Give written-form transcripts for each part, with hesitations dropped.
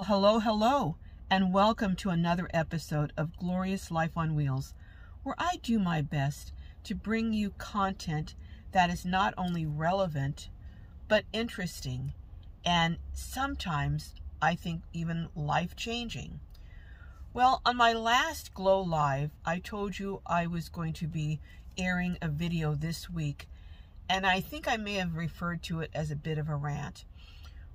Hello, hello, and welcome to another episode of Glorious Life on Wheels, where I do my best to bring you content that is not only relevant, but interesting, and sometimes, I think, even life-changing. Well, on my last Glow Live, I told you I was going to be airing a video this week, and I think I may have referred to it as a bit of a rant.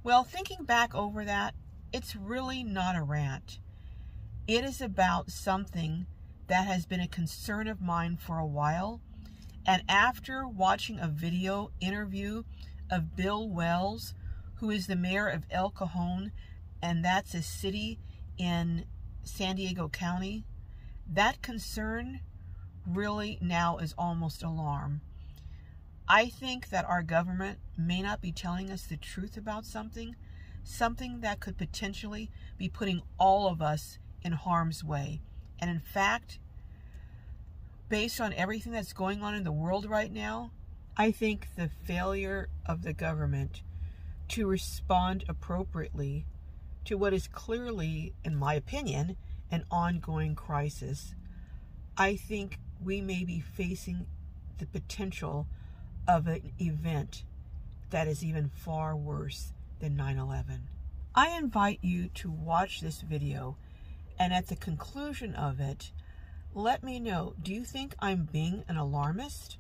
Well, thinking back over that, it's really not a rant. It is about something that has been a concern of mine for a while. And after watching a video interview of Bill Wells, who is the mayor of El Cajon, and that's a city in San Diego County, that concern really now is almost alarm. I think that our government may not be telling us the truth about something that could potentially be putting all of us in harm's way. And in fact, based on everything that's going on in the world right now, I think the failure of the government to respond appropriately to what is clearly, in my opinion, an ongoing crisis, I think we may be facing the potential of an event that is even far worse than 9/11. I invite you to watch this video, and at the conclusion of it, let me know, do you think I'm being an alarmist?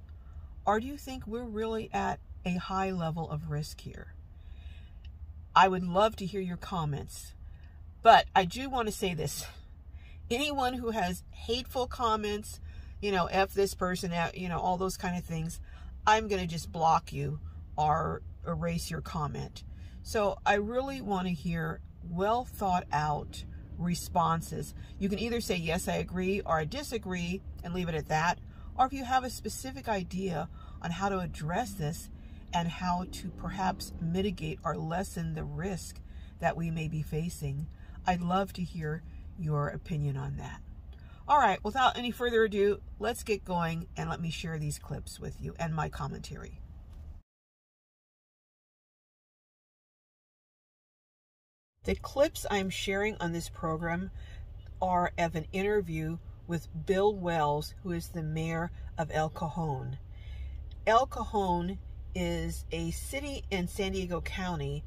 Or do you think we're really at a high level of risk here? I would love to hear your comments, but I do want to say this. Anyone who has hateful comments, F this person out, all those kind of things, I'm going to just block you or erase your comment. So I really want to hear well thought out responses. You can either say, yes, I agree, or I disagree, and leave it at that. Or if you have a specific idea on how to address this and how to perhaps mitigate or lessen the risk that we may be facing, I'd love to hear your opinion on that. All right, without any further ado, let's get going and let me share these clips with you and my commentary. The clips I'm sharing on this program are of an interview with Bill Wells, who is the mayor of El Cajon. El Cajon is a city in San Diego County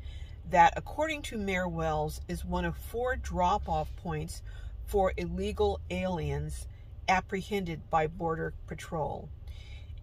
that, according to Mayor Wells, is one of 4 drop-off points for illegal aliens apprehended by Border Patrol.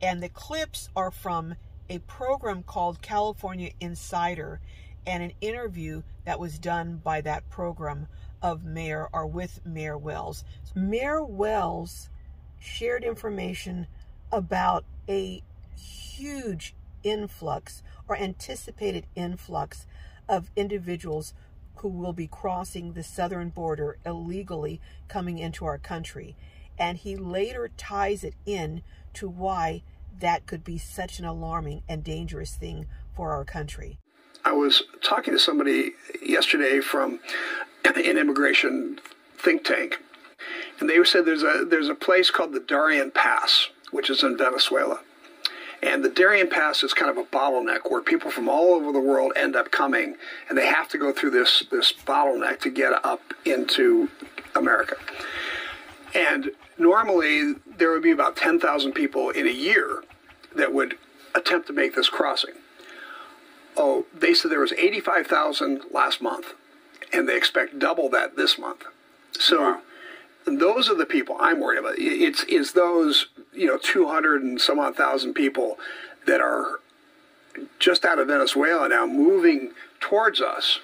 And the clips are from a program called California Insider and an interview that was done by that program with Mayor Wells. Mayor Wells shared information about a huge influx or anticipated influx of individuals who will be crossing the southern border illegally coming into our country. And he later ties it in to why that could be such an alarming and dangerous thing for our country. I was talking to somebody yesterday from an immigration think tank, and they said there's a place called the Darien Pass, which is in Venezuela. And the Darien Pass is kind of a bottleneck where people from all over the world end up coming, and they have to go through this bottleneck to get up into America. And normally there would be about 10,000 people in a year that would attempt to make this crossing. Oh, they said there was 85,000 last month, and they expect double that this month. So wow. Those are the people I'm worried about. It's those 200 and some odd thousand people that are just out of Venezuela now moving towards us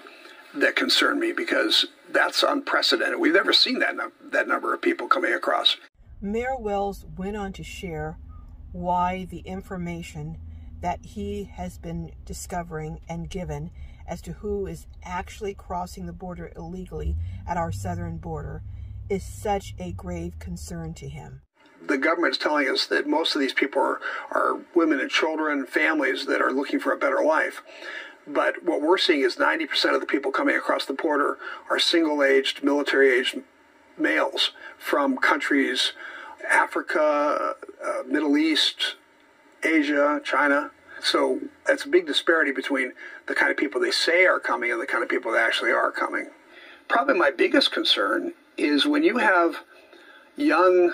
that concern me, because that's unprecedented. We've never seen that number of people coming across. Mayor Wells went on to share why the information that he has been discovering and given as to who is actually crossing the border illegally at our southern border is such a grave concern to him. The government is telling us that most of these people are women and children, families that are looking for a better life. But what we're seeing is 90% of the people coming across the border are single-aged, military-aged males from countries, Africa, Middle East, Asia, China. So it's a big disparity between the kind of people they say are coming and the kind of people that actually are coming. probably my biggest concern is when you have young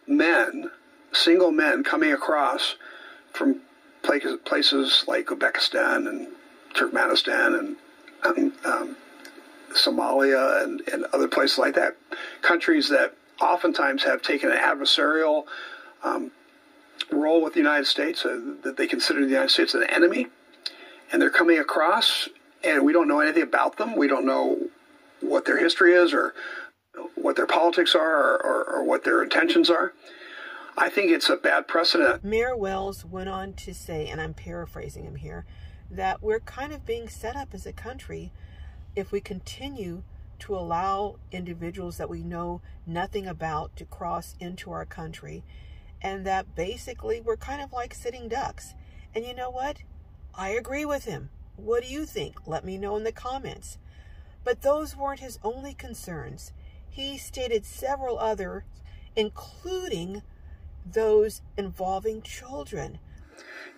men, single men, coming across from places like Uzbekistan and Turkmenistan and Somalia and other places like that, countries that oftentimes have taken an adversarial role with the United States, that they consider the United States an enemy, and they're coming across, and we don't know anything about them. We don't know what their history is or what their politics are or what their intentions are. I think it's a bad precedent. Mayor Wells went on to say, and I'm paraphrasing him here, that we're kind of being set up as a country if we continue to allow individuals that we know nothing about to cross into our country, and that basically we're kind of like sitting ducks. And you know what? I agree with him. What do you think? Let me know in the comments. But those weren't his only concerns. He stated several others, including those involving children.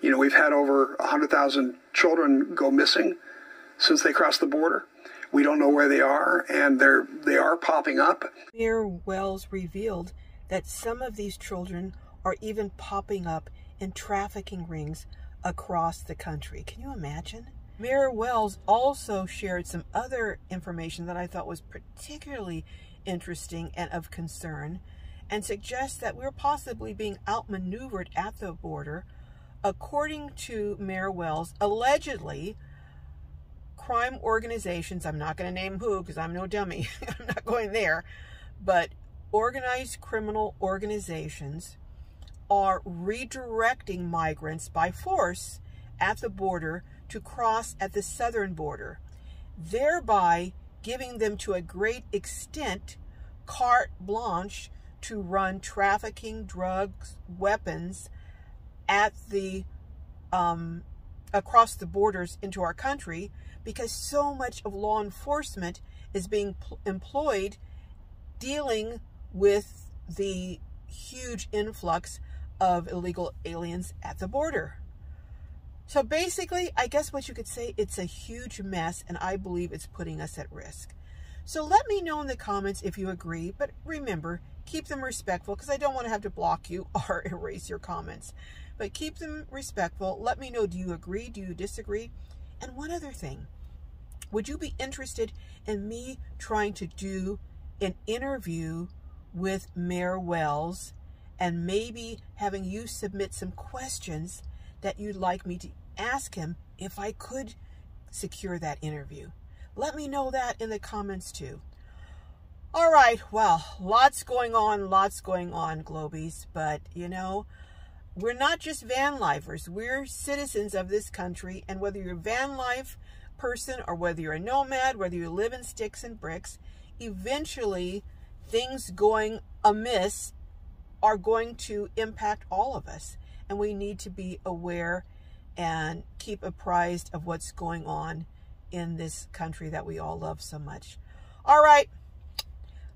You know, we've had over 100,000 children go missing since they crossed the border. We don't know where they are, and they are popping up. Mayor Wells revealed that some of these children are even popping up in trafficking rings across the country. Can you imagine? Mayor Wells also shared some other information that I thought was particularly interesting and of concern, and suggests that we're possibly being outmaneuvered at the border. According to Mayor Wells, allegedly, crime organizations, I'm not going to name who because I'm no dummy, I'm not going there, but organized criminal organizations are redirecting migrants by force at the border to cross at the southern border, thereby giving them to a great extent carte blanche to run trafficking, drugs, weapons at the across the borders into our country, because so much of law enforcement is being employed dealing with the huge influx of illegal aliens at the border. So basically, I guess what you could say, it's a huge mess, and I believe it's putting us at risk. So let me know in the comments if you agree, but remember, keep them respectful, because I don't want to have to block you or erase your comments. But keep them respectful. Let me know, do you agree? Do you disagree? And one other thing, would you be interested in me trying to do an interview with Mayor Wells and maybe having you submit some questions that you'd like me to ask him if I could secure that interview? Let me know that in the comments too. All right, well, lots going on, Globies, but you know, we're not just van lifers, we're citizens of this country, and whether you're a van life person or whether you're a nomad, whether you live in sticks and bricks, eventually things going amiss are going to impact all of us, and we need to be aware and keep apprised of what's going on in this country that we all love so much. All right,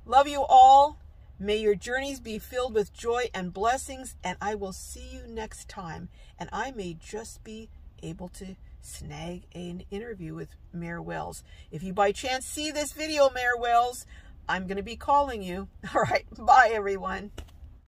love you all. May your journeys be filled with joy and blessings, and I will see you next time. And I may just be able to snag an interview with Mayor Wells. If you by chance see this video, Mayor Wells, I'm going to be calling you. All right, bye everyone.